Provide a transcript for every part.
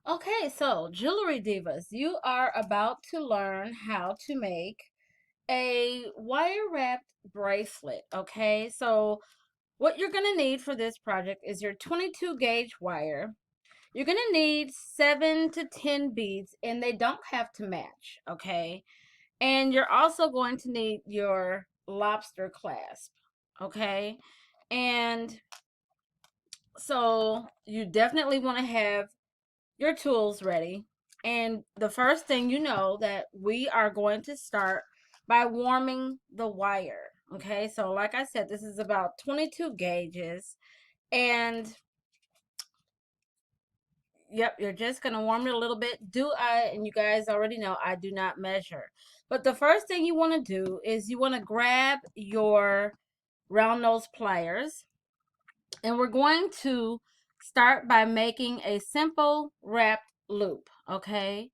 Okay, so Jewelry Divas, you are about to learn how to make a wire wrapped bracelet. Okay, so what you're going to need for this project is your 22 gauge wire. You're going to need 7 to 10 beads, and they don't have to match. Okay, and you're also going to need your lobster clasp. Okay, and so you definitely want to have your tools ready. And the first thing you know that we are going to start by warming the wire. Okay, so like I said, this is about 22 gauges. And yep, you're just going to warm it a little bit. And you guys already know, I do not measure. But the first thing you want to do is you want to grab your round nose pliers. And we're going to start by making a simple wrapped loop. Okay,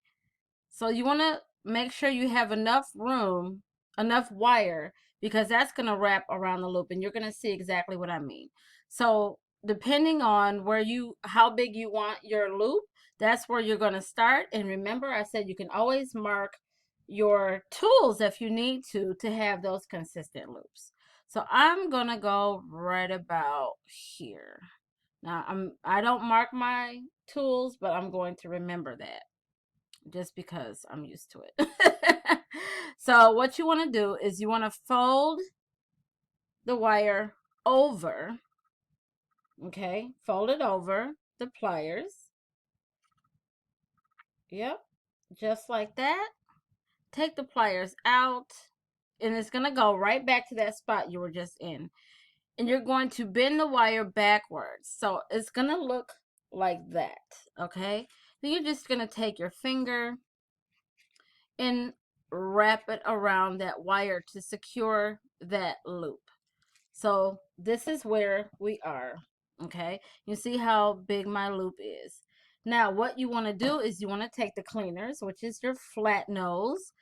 so you want to make sure you have enough room, enough wire, because that's going to wrap around the loop, and you're going to see exactly what I mean. So depending on how big you want your loop, that's where you're going to start. And remember, I said you can always mark your tools if you need to have those consistent loops. So I'm going to go right about here. Now I don't mark my tools, but I'm going to remember that just because I'm used to it. So what you want to do is you want to fold the wire over, okay? Fold it over the pliers. Yep, just like that. Take the pliers out, and it's going to go right back to that spot you were just in. And you're going to bend the wire backwards. So it's going to look like that, okay? Then you're just going to take your finger and wrap it around that wire to secure that loop. So this is where we are. Okay, you see how big my loop is. Now what you want to do is you want to take the cleaners, which is your flat nose,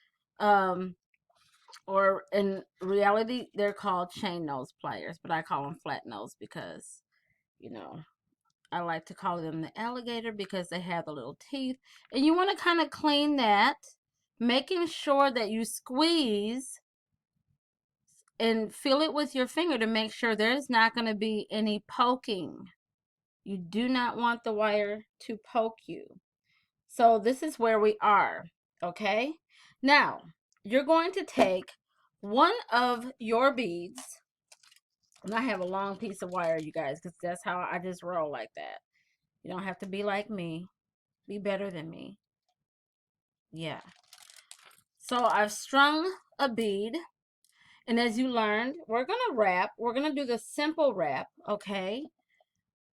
or in reality they're called chain nose pliers, but I call them flat nose because, you know, I like to call them the alligator because they have the little teeth. And you want to kind of clean that, making sure that you squeeze and feel it with your finger to make sure there's not going to be any poking. You do not want the wire to poke you. So this is where we are, okay? Now, you're going to take one of your beads, and I have a long piece of wire, you guys, because that's how I just roll like that. You don't have to be like me. Be better than me. Yeah. So I've strung a bead. And as you learned, we're going to wrap. We're going to do the simple wrap, okay?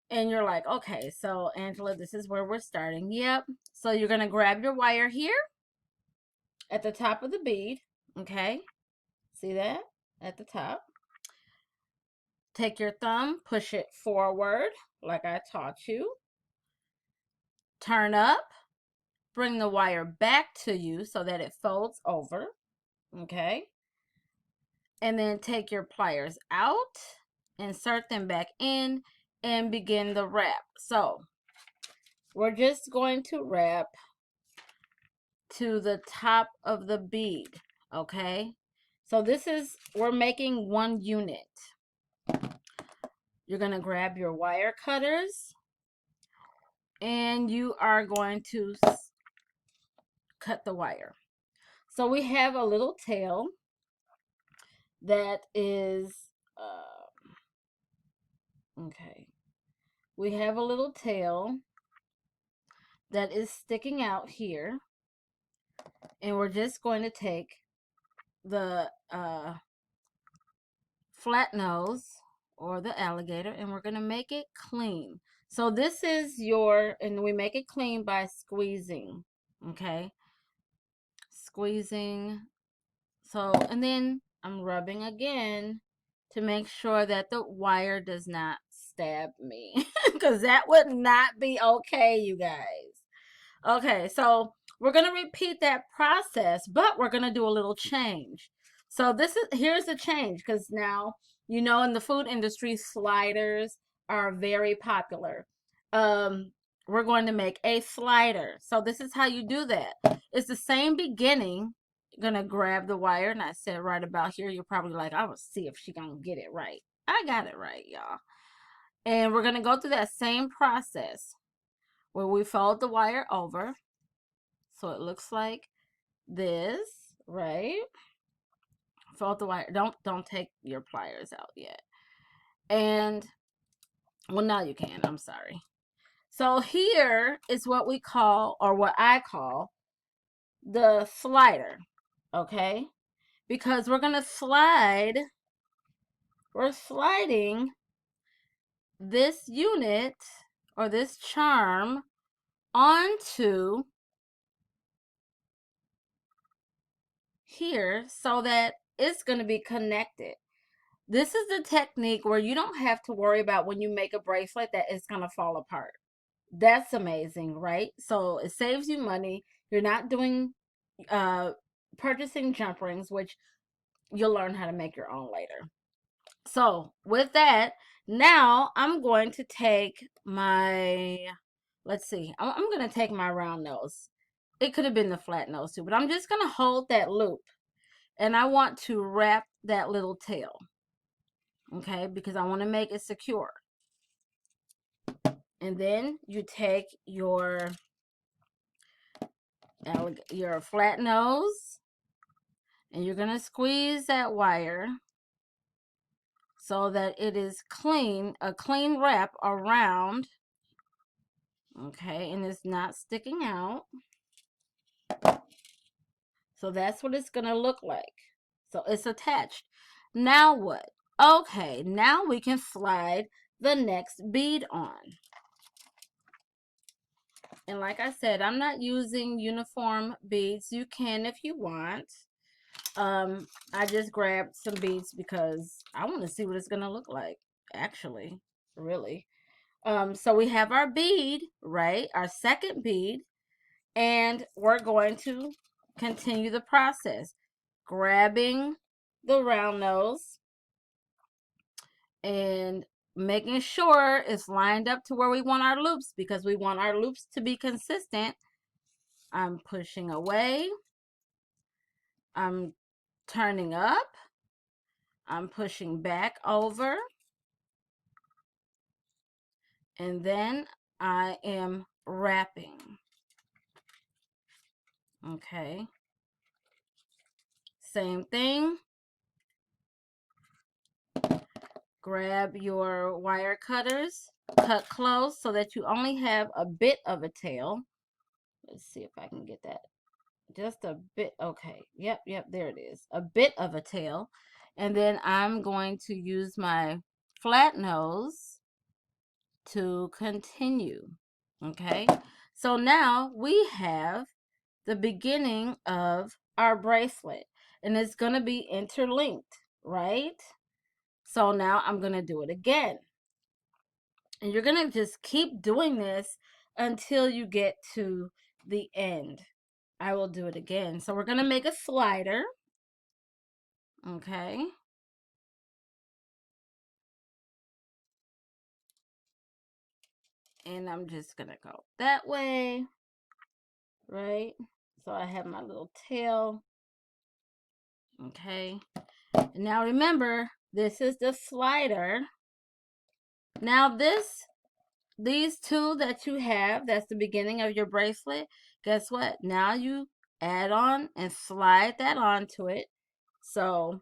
And you're like, okay, so Angela, this is where we're starting. Yep. So you're going to grab your wire here at the top of the bead, okay? See that? At the top. Take your thumb, push it forward like I taught you. Turn up. Bring the wire back to you so that it folds over, okay? And then take your pliers out, insert them back in, and begin the wrap. So we're just going to wrap to the top of the bead, okay? So we're making one unit. You're going to grab your wire cutters, and you are going to cut the wire. So we have a little tail that is, okay. We have a little tail that is sticking out here, and we're just going to take the flat nose or the alligator, and we're going to make it clean. So this is and we make it clean by squeezing, okay? Squeezing. So, and then I'm rubbing again to make sure that the wire does not stab me, because that would not be okay, you guys. Okay, so we're going to repeat that process, but we're going to do a little change. So here's the change, because now, you know, in the food industry, sliders are very popular. we're going to make a slider. So this is how you do that. It's the same beginning. You're going to grab the wire, and I said right about here. You're probably like, I will see if she going to get it right. I got it right, y'all. And we're going to go through that same process where we fold the wire over. So it looks like this, right? Fold the wire. Don't take your pliers out yet. And well, now you can. I'm sorry. So here is what we call, or what I call, the slider, okay? Because we're going to slide, we're sliding this unit or this charm onto here so that it's going to be connected. This is the technique where you don't have to worry about when you make a bracelet that it's going to fall apart. That's amazing, right? So it saves you money. You're not doing purchasing jump rings, which you'll learn how to make your own later. So with that, now I'm going to take my, let's see, I'm going to take my round nose. It could have been the flat nose too, but I'm just going to hold that loop, and I want to wrap that little tail, okay, because I want to make it secure. And then you take your flat nose, and you're going to squeeze that wire so that it is clean, a clean wrap around, okay, and it's not sticking out. So that's what it's going to look like. So it's attached. Now what? Okay, now we can slide the next bead on. And like I said, I'm not using uniform beads. You can if you want. I just grabbed some beads because I want to see what it's going to look like, actually, really. So we have our bead, right? Our second bead, and we're going to continue the process. Grabbing the round nose and making sure it's lined up to where we want our loops, because we want our loops to be consistent. I'm pushing away. I'm turning up. I'm pushing back over. And then I am wrapping. Okay. Same thing. Grab your wire cutters. Cut close so that you only have a bit of a tail. Let's see if I can get that. Just a bit. Okay. Yep, there it is. A bit of a tail. And then I'm going to use my flat nose to continue. Okay. So now we have the beginning of our bracelet, and it's going to be interlinked, right? So now I'm going to do it again. And you're going to just keep doing this until you get to the end. I will do it again. So we're going to make a slider. Okay. And I'm just going to go that way. Right? So I have my little tail. Okay. And now remember, this is the slider. Now these two that you have, that's the beginning of your bracelet. Guess what? Now you add on and slide that onto it. So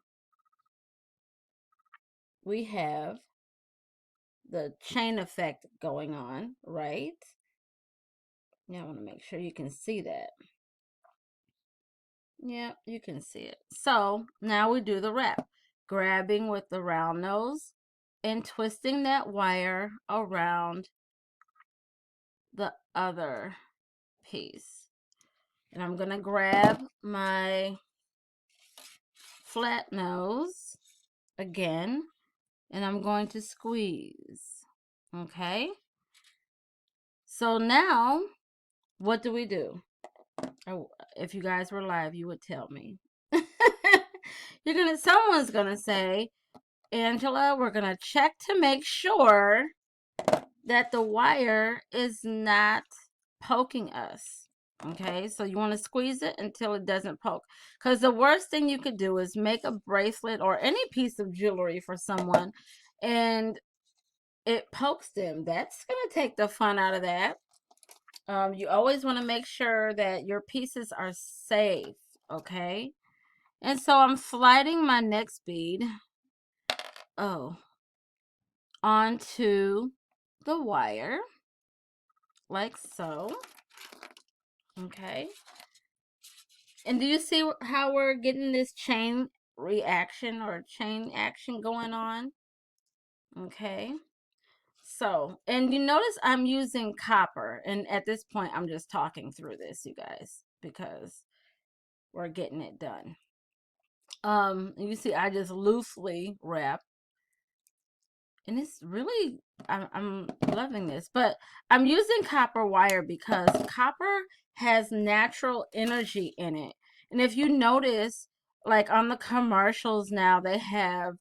we have the chain effect going on, right? Now I want to make sure you can see that. Yeah, you can see it. So now we do the wrap, grabbing with the round nose and twisting that wire around the other piece. And I'm going to grab my flat nose again, and I'm going to squeeze. Okay? So now, what do we do? Oh, if you guys were live, you would tell me. Someone's gonna say, Angela, we're gonna check to make sure that the wire is not poking us. Okay, so you want to squeeze it until it doesn't poke. Because the worst thing you could do is make a bracelet or any piece of jewelry for someone and it pokes them. That's going to take the fun out of that. You always want to make sure that your pieces are safe. Okay, and so I'm sliding my next bead onto the wire like so. Okay, and do you see how we're getting this chain reaction or chain action going on? Okay, so, and you notice I'm using copper, and at this point I'm just talking through this, you guys, because we're getting it done. You see I just loosely wrap, and it's really, I'm loving this, but I'm using copper wire because copper has natural energy in it. And if you notice, like on the commercials now, they have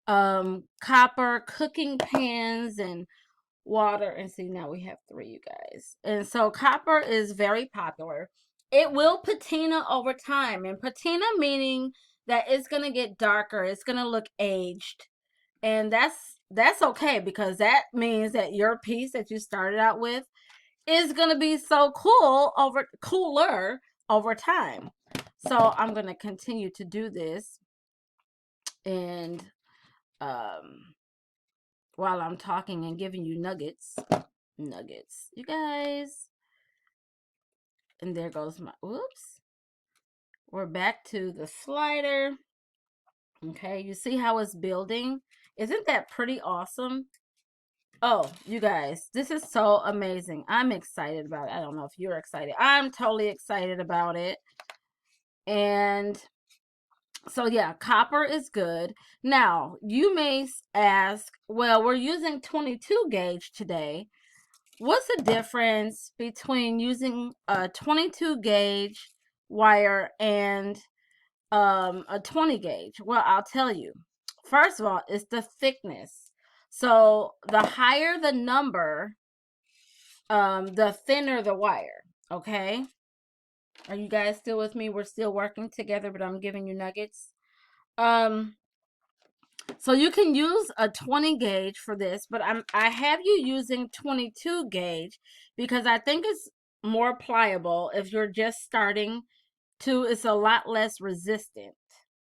copper cooking pans and water. And see, now we have 3, you guys. And so copper is very popular. It will patina over time, and patina meaning that it's going to get darker, it's going to look aged, and that's okay, because that means that your piece that you started out with is going to be so cooler over time. So I'm going to continue to do this, and while I'm talking and giving you nuggets, you guys. And there goes my, whoops, we're back to the slider. Okay, you see how it's building? Isn't that pretty awesome? Oh, you guys, this is so amazing. I'm excited about it. I don't know if you're excited. I'm totally excited about it. And so, yeah, copper is good. Now, you may ask, well, we're using 22 gauge today. What's the difference between using a 22 gauge wire and a 20 gauge? Well, I'll tell you. First of all, it's the thickness. So the higher the number, the thinner the wire. Okay, are you guys still with me? We're still working together, but I'm giving you nuggets. So you can use a 20 gauge for this, but I have you using 22 gauge because I think it's more pliable if you're just starting to. It's a lot less resistant,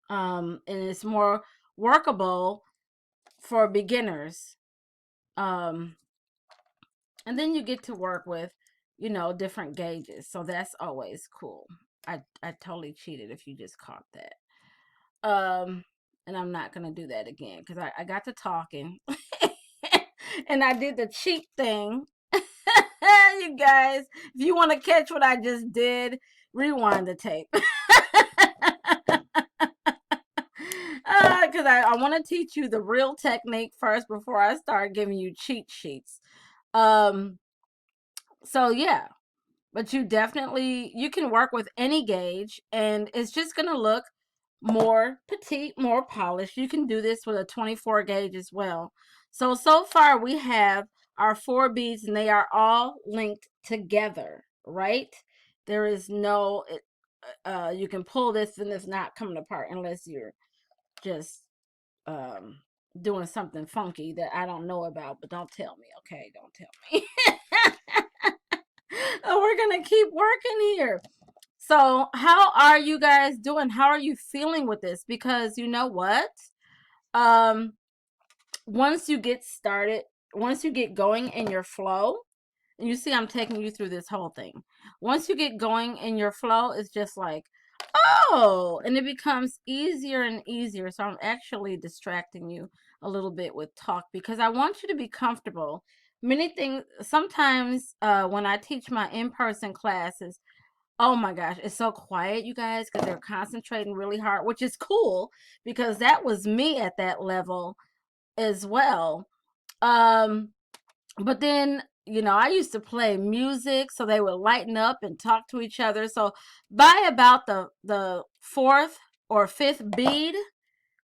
and it's more workable for beginners. And then you get to work with, different gauges, so that's always cool. I totally cheated if you just caught that. And I'm not gonna do that again because I got to talking and I did the cheat thing. You guys, if you want to catch what I just did, rewind the tape. Because I want to teach you the real technique first before I start giving you cheat sheets. So yeah, but you can work with any gauge, and it's just gonna look more petite, more polished. You can do this with a 24 gauge as well. So far we have our 4 beads, and they are all linked together, right? There is no, you can pull this and it's not coming apart unless you're just doing something funky that I don't know about, but don't tell me, okay? Don't tell me. We're gonna keep working here. So how are you guys doing? How are you feeling with this? Because you know what? Um, once you get started, once you get going in your flow, and you see I'm taking you through this whole thing. Once you get going in your flow, it's just like, oh, and it becomes easier and easier. So I'm actually distracting you a little bit with talk because I want you to be comfortable. Many things, sometimes when I teach my in-person classes, oh my gosh, it's so quiet, you guys, because they're concentrating really hard, which is cool because that was me at that level as well. But then, I used to play music so they would lighten up and talk to each other. So by about the 4th or 5th bead,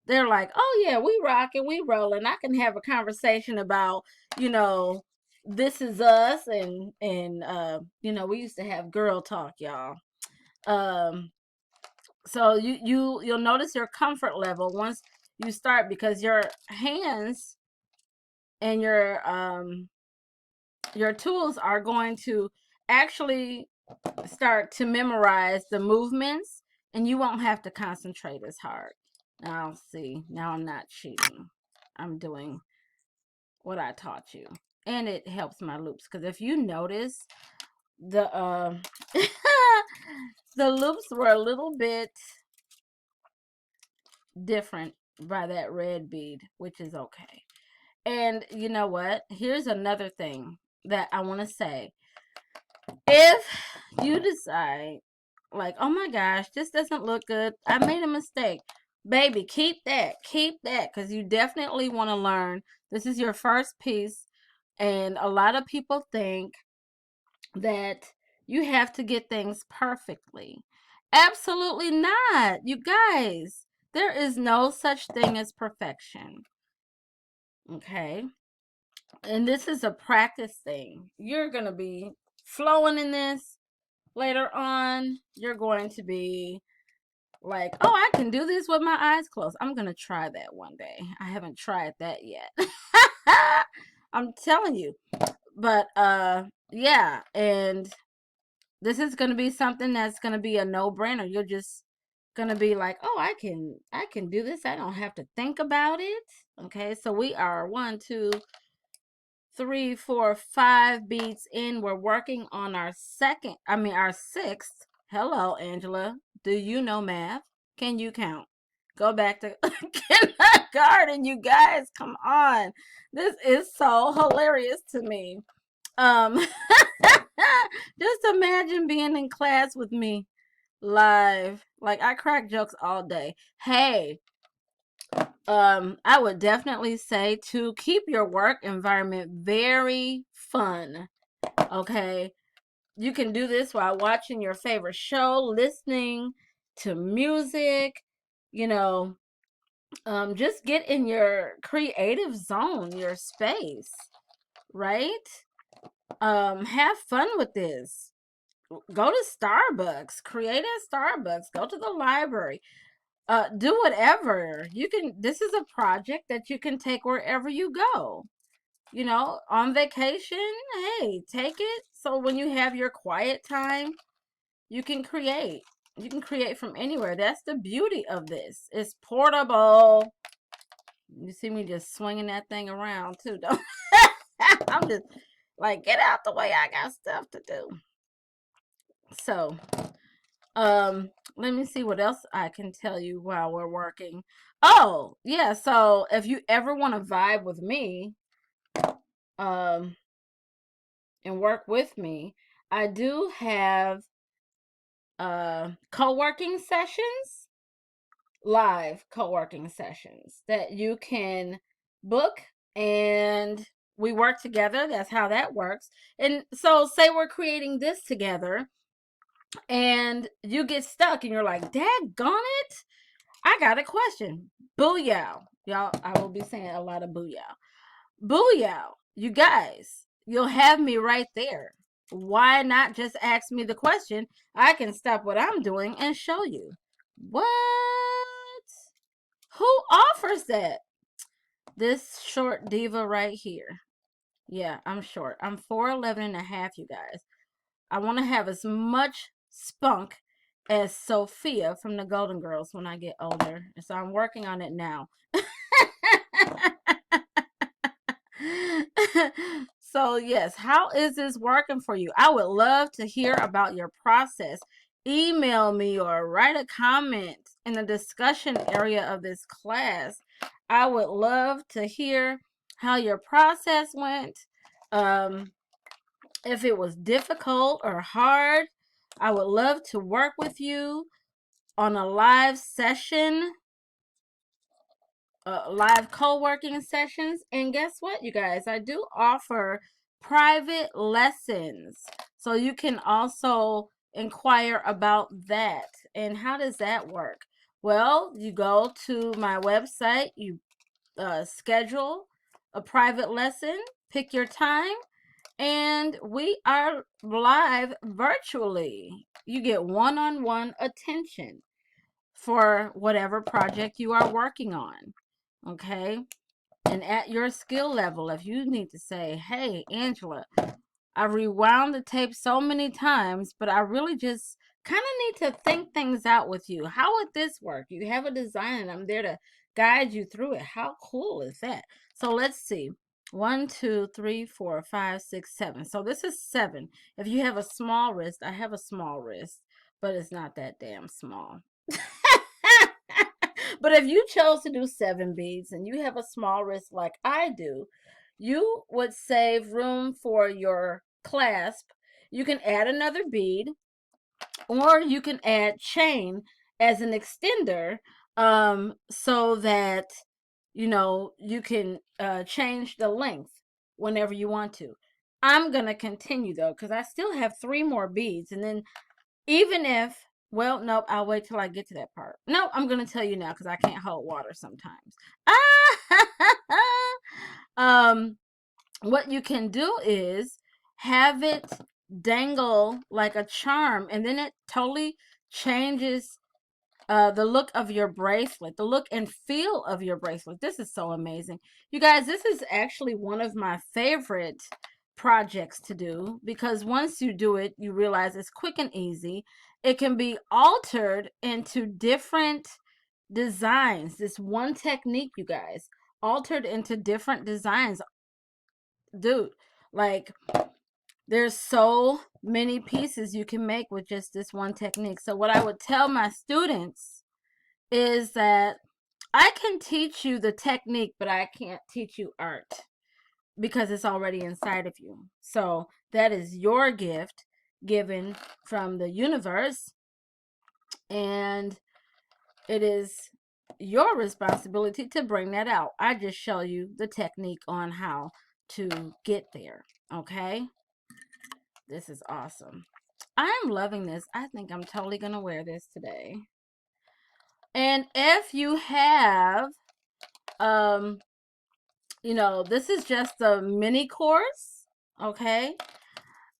they're like, oh yeah, we rocking, we rolling. I can have a conversation about, you know, This Is Us, and you know, we used to have girl talk, y'all. Um, so you'll notice your comfort level once you start, because your hands and your tools are going to actually start to memorize the movements, and you won't have to concentrate as hard. Now, see, now I'm not cheating. I'm doing what I taught you. And it helps my loops, because if you notice, the the loops were a little bit different by that red bead, which is okay. And you know what? Here's another thing that I want to say. If you decide, like, oh my gosh, this doesn't look good, I made a mistake, baby, keep that, because you definitely want to learn. This is your first piece, and a lot of people think that you have to get things perfectly. Absolutely not, you guys. There is no such thing as perfection. Okay? And this is a practice thing. You're going to be flowing in this later on. You're going to be like, oh, I can do this with my eyes closed. I'm going to try that one day. I haven't tried that yet. I'm telling you. But yeah, and this is going to be something that's going to be a no-brainer. You're just going to be like, oh, I can do this. I don't have to think about it. Okay? So we are 1, 2, 3, 4, 5 beats in. We're working on our sixth. Hello, Angela. Do you know math? Can you count? Go back to kindergarten, you guys. Come on. This is so hilarious to me. Um, just imagine being in class with me live. Like, I crack jokes all day. Hey, I would definitely say to keep your work environment very fun. Okay, you can do this while watching your favorite show, listening to music, you know. Just get in your creative zone, your space, right? Have fun with this. Go to Starbucks, create at Starbucks, go to the library, do whatever you can. This is a project that you can take wherever you go, you know, on vacation. Hey, take it, so when you have your quiet time, you can create from anywhere. That's the beauty of this. It's portable. You see me just swinging that thing around too, don't I'm just like, get out the way, I got stuff to do. So let me see what else I can tell you while we're working. Oh yeah, so if you ever want to vibe with me um and work with me, I do have co-working sessions, live co-working sessions that you can book, and we work together. That's how that works. And so say we're creating this together and you get stuck and you're like, daggone it, I got a question. Booyah. Y'all, I will be saying a lot of booyah. Booyah. You guys, you'll have me right there. Why not just ask me the question? I can stop what I'm doing and show you. What? Who offers that? This short diva right here. Yeah, I'm short. I'm 4'11" and a half, you guys. I want to have as much spunk as Sophia from the Golden Girls when I get older. So I'm working on it now. So yes, how is this working for you? I would love to hear about your process. Email me or write a comment in the discussion area of this class. I would love to hear how your process went. If it was difficult or hard, I would love to work with you on a live session, live co-working sessions. And guess what, you guys? I do offer private lessons. So you can also inquire about that. And how does that work? Well, you go to my website, you schedule a private lesson, pick your time, And we are live virtually. You get one-on-one attention for whatever project you are working on. Okay? And at your skill level, if you need to say, hey, Angela, I rewound the tape so many times, but I really just kind of need to think things out with you. How would this work? You have a design and I'm there to guide you through it. How cool is that? So let's see. 1, 2, 3, 4, 5, 6, 7. So this is 7. If you have a small wrist, I have a small wrist, but it's not that damn small. But if you chose to do 7 beads and you have a small wrist like I do, you would save room for your clasp. You can add another bead, or you can add chain as an extender, so that you can change the length whenever you want to. I'm gonna continue though because I still have 3 more beads, and then even if, well, nope, I'll wait till I get to that part. No, I'm going to tell you now because I can't hold water sometimes. um, what you can do is have it dangle like a charm, and then it totally changes the look of your bracelet, the look and feel of your bracelet. This is so amazing. You guys, this is actually one of my favorite projects to do because once you do it, you realize it's quick and easy. It can be altered into different designs. This one technique, you guys, altered into different designs. Dude, like there's so many pieces you can make with just this one technique. So what I would tell my students is that I can teach you the technique, but I can't teach you art because it's already inside of you. So that is your gift given from the universe, and it is your responsibility to bring that out. I just show you the technique on how to get there. Okay? This is awesome. I am loving this. I think I'm totally going to wear this today. And if you have this is just a mini course, okay?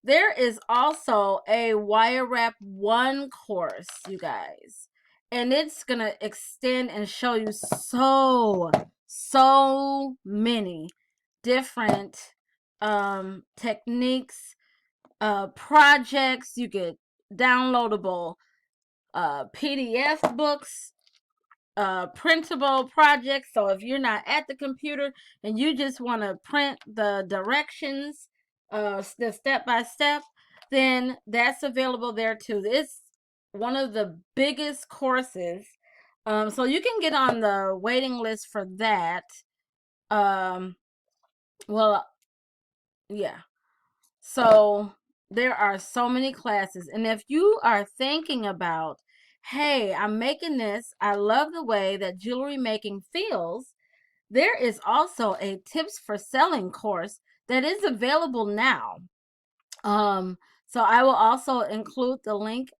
There is also a wire wrap 1 course, you guys. And it's going to extend and show you so many different techniques, projects. You get downloadable PDF books, printable projects. So if you're not at the computer and you just want to print the directions, the step by step, then that's available there too. It's one of the biggest courses, so you can get on the waiting list for that. Well, yeah. So there are so many classes, and if you are thinking about, hey, I'm making this, I love the way that jewelry making feels, there is also a tips for selling course that is available now. So I will also include the link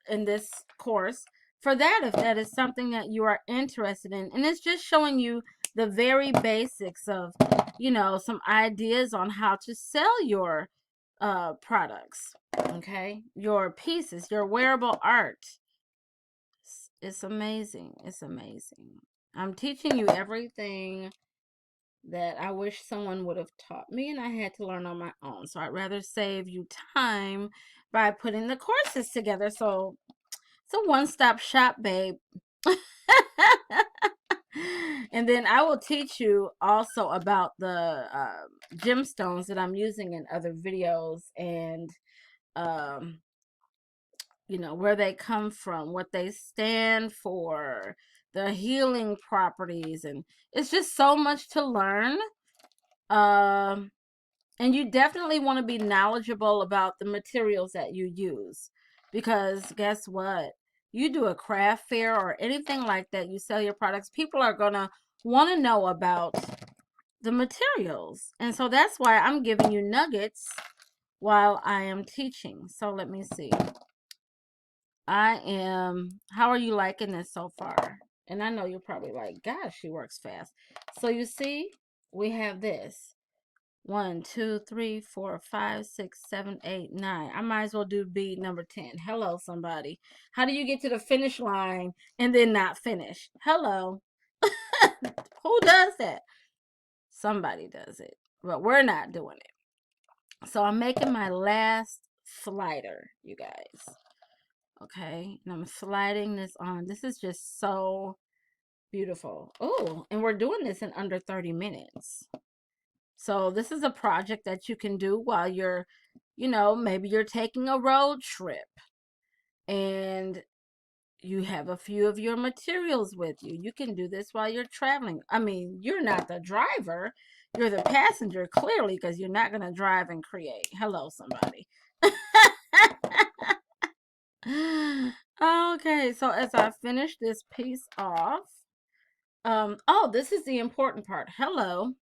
in this course for that if that is something that you are interested in. And it's just showing you the very basics of, some ideas on how to sell your products. Okay, your pieces, your wearable art. It's amazing. It's amazing. I'm teaching you everything that I wish someone would have taught me, and I had to learn on my own. So I'd rather save you time by putting the courses together. So it's a one-stop shop, babe. And then I will teach you also about the gemstones that I'm using in other videos, and where they come from, what they stand for, the healing properties, and it's just so much to learn. And you definitely want to be knowledgeable about the materials that you use, because guess what? You do a craft fair or anything like that, you sell your products, people are going to want to know about the materials. And so that's why I'm giving you nuggets while I am teaching. So let me see. How are you liking this so far? And I know you're probably like, gosh, she works fast. So you see, we have this. 1, 2, 3, 4, 5, 6, 7, 8, 9. I might as well do bead number 10. Hello, somebody. How do you get to the finish line and then not finish? Hello. Who does that? Somebody does it, but we're not doing it. So I'm making my last slider, you guys. Okay, and I'm sliding this on. This is just so beautiful. Oh, and we're doing this in under 30 minutes. So this is a project that you can do while you're, maybe you're taking a road trip and you have a few of your materials with you. You can do this while you're traveling. I mean, you're not the driver, you're the passenger, clearly, because you're not going to drive and create. Hello, somebody. Okay, so as I finish this piece off, oh, this is the important part. Hello.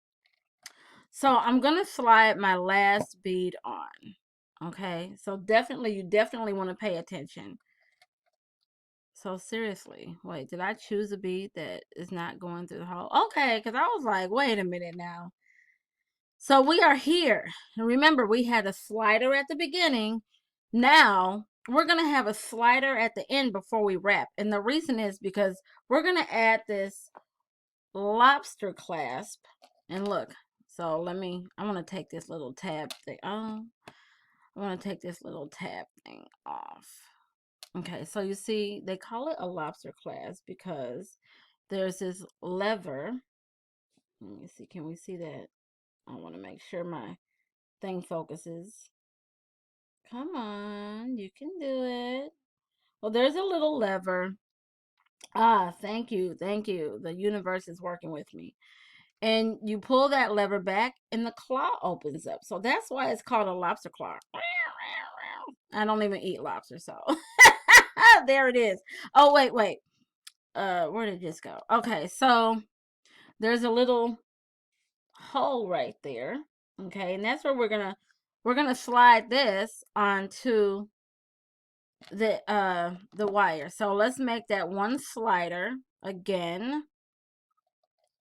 So I'm gonna slide my last bead on. Okay, so you definitely want to pay attention. So seriously, wait, did I choose a bead that is not going through the hole? Okay, because I was like, wait a minute now. So we are here. And remember, we had a slider at the beginning. Now we're going to have a slider at the end before we wrap. And the reason is because we're going to add this lobster clasp. And look, so I want to take this little tab thing. Oh, I want to take this little tab thing off. Okay, so you see, they call it a lobster clasp because there's this lever. Let me see, can we see that? I want to make sure my thing focuses. Come on, you can do it. Well, there's a little lever. Ah, thank you, thank you. The universe is working with me. And you pull that lever back and the claw opens up. So that's why it's called a lobster claw. I don't even eat lobster, so there it is. Oh, wait, wait. Where did this go? Okay, so there's a little hole right there. Okay, and that's where we're gonna slide this onto the wire. So let's make that one slider again,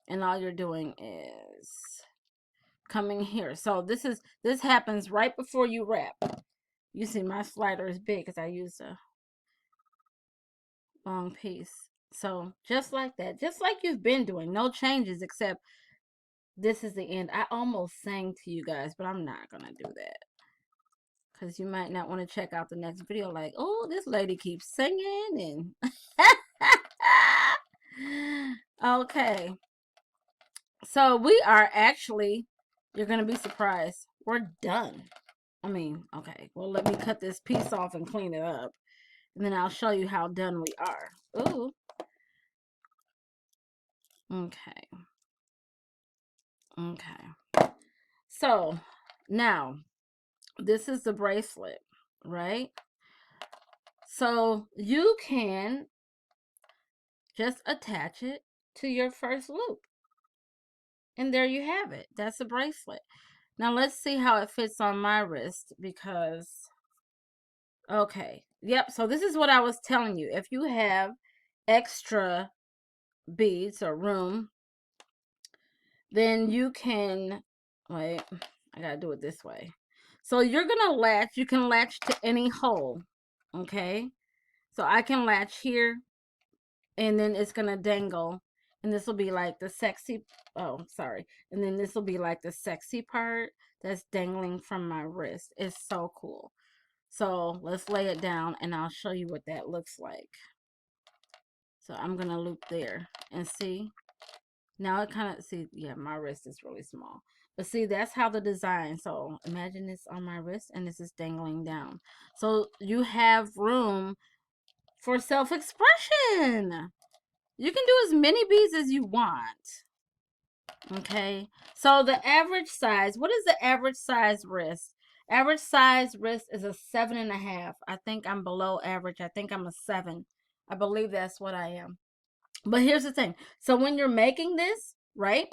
and all you're doing is coming here. So this happens right before you wrap. You see my slider is big because I used a long piece. So just like that, just like you've been doing, no changes except this is the end. I almost sang to you guys, but I'm not gonna do that because you might not want to check out the next video like, oh, this lady keeps singing and okay, so we are actually, you're gonna be surprised, we're done. I mean, okay, well, let me cut this piece off and clean it up, and then I'll show you how done we are. Ooh. Okay. Okay. So now this is the bracelet, right? So you can just attach it to your first loop. And there you have it. That's a bracelet. Now let's see how it fits on my wrist because, okay. Yep, so this is what I was telling you. If you have extra beads or room, then you can, wait, I gotta do it this way. So you're gonna latch, you can latch to any hole, okay? So I can latch here, and then it's gonna dangle, and this will be like the sexy, oh, sorry. And then this will be like the sexy part that's dangling from my wrist. It's so cool. So let's lay it down, and I'll show you what that looks like. So I'm gonna loop there, and see, now it kind of, see, yeah, my wrist is really small. But see, that's how the design, so imagine this on my wrist and this is dangling down. So you have room for self-expression. You can do as many beads as you want. Okay. So the average size, what is the average size wrist? Average size wrist is a 7.5. I think I'm below average. I think I'm a 7. I believe that's what I am. But here's the thing. So when you're making this, right,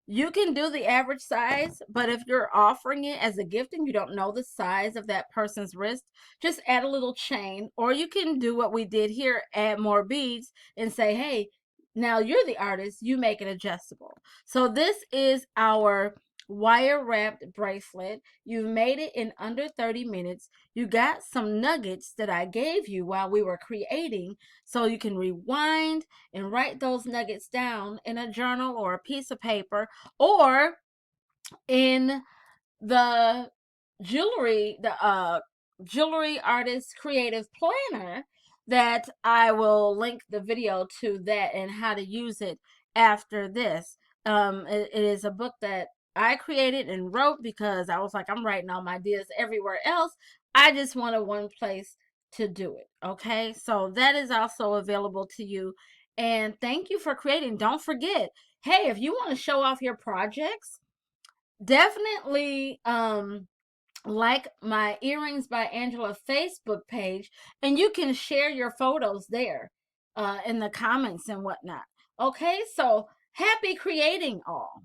you can do the average size, but if you're offering it as a gift and you don't know the size of that person's wrist, just add a little chain. Or you can do what we did here, add more beads and say, hey, now you're the artist, you make it adjustable. So this is our wire wrapped bracelet. You've made it in under 30 minutes. You got some nuggets that I gave you while we were creating, so you can rewind and write those nuggets down in a journal or a piece of paper, or in the jewelry artist creative planner that I will link the video to that and how to use it after this. It is a book that I created and wrote because I was like, I'm writing all my ideas everywhere else. I just wanted one place to do it. Okay, so that is also available to you. And thank you for creating. Don't forget, hey, if you want to show off your projects, definitely like my Earrings by Angela Facebook page, and you can share your photos there in the comments and whatnot. Okay, so happy creating all.